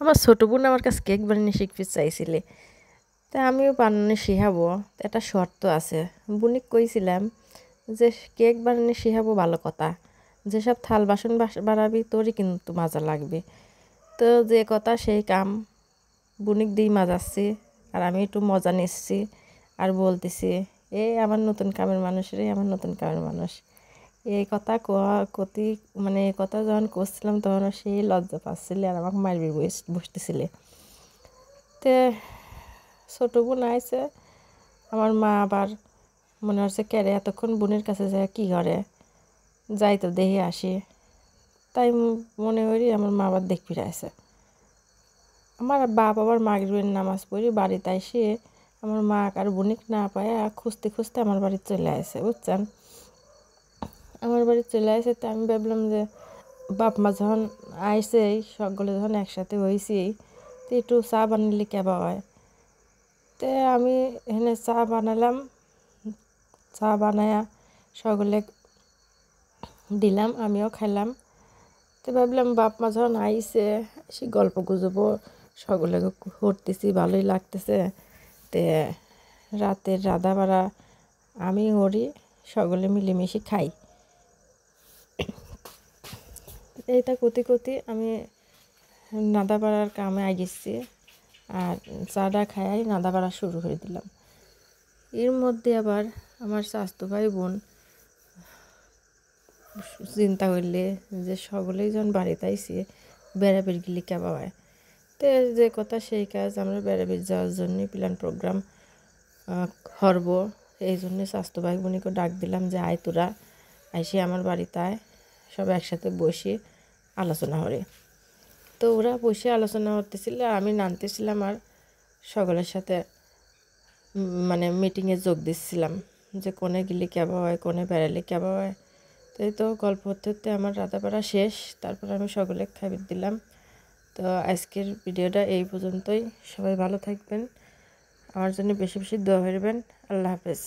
আমার ছোট বোন আমার কাছে কেক বানানো শিখতে চাইছিলে, তা আমিও বানানো শিখাবো। একটা শর্ত আছে, বুনিক কইছিলাম যে কেক বানানো শিখাবো ভালো কথা, যেসব থাল বাসন বানাবি তোরই কিন্তু মজা লাগবে। তো যে কথা সেই কাম, বুনিক দিয়ে মাজাচ্ছি আর আমি একটু মজা নিচ্ছি আর বলতেছি আমার নতুন কামের মানুষ রে, আমার নতুন কামের মানুষ। এই কথা কতি মানে এই কথা যখন করছিলাম তখন সেই লজ্জা পাচ্ছিলে আর আমাকে মারবি বসতেছিলে। তে ছোটো বোন আইছে, আমার মা আবার মনে হচ্ছে কেড়ে এতক্ষণ বোনের কাছে যায় কী করে, যাই তো দেখে আসি। তাই মনে করি আমার মা আবার দেখ ফিরে আসে। আমার বাপ আবার মাগরিবের নামাজ পড়ি বাড়িতে এসে আমার মা আর বোনিক না পায় খুঁজতে খুঁজতে আমার বাড়ি চলে আসে, বুঝছেন। আমার বাড়ি চলে আসে, তো আমি ভাবলাম যে বাপ মা যখন আইসে সকলে যখন একসাথে হয়েছি, তো একটু চা বানালে কেবা হয়। তো আমি এখানে চা বানালাম, চা বানায়া সকলে দিলাম, আমিও খাইলাম। তো ভাবলাম বাপ মা যখন আইসে সে গল্প গুজবও সকলে করতেছি, ভালোই লাগতেছে। তে রাতের রাধা বাড়া আমি হরি, সকলে মিলেমিশে খাই। এইটা কতি কতি আমি নাদা পাড়ার কামে আগেছি আর চাটা খাই নাদা পাড়া শুরু করে দিলাম। এর মধ্যে আবার আমার স্বাস্থ্য ভাই বোন চিন্তা করলে যে সকলেই যখন বাড়িতে আইসি বেড়াবেড় গেলে কেবা হয়। তো যে কথা সেই কাজ, আমরা বেড়াবেড় যাওয়ার জন্যই প্ল্যান প্রোগ্রাম করব। এই জন্যে স্বাস্থ্য ভাই বোনকে ডাক দিলাম যে আয় তোরা আইসি আমার বাড়িতে আয়, সব একসাথে বসে আলোচনা করে। তো ওরা বসে আলোচনা করতেছিল আর আমি নানতেছিলাম আর সকলের সাথে মানে মিটিংয়ে যোগ দিচ্ছিলাম যে কোনে গেলে কেবা হয়, কোনে বেড়ালে কেবা হয়। তো এই তো গল্প হতে হতে আমার রাতাপাড়া শেষ, তারপর আমি সকলে খাবার দিলাম। তো আজকের ভিডিওটা এই পর্যন্তই, সবাই ভালো থাকবেন, আমার জন্য বেশি বেশি দোয়া করবেন। আল্লাহ হাফেজ।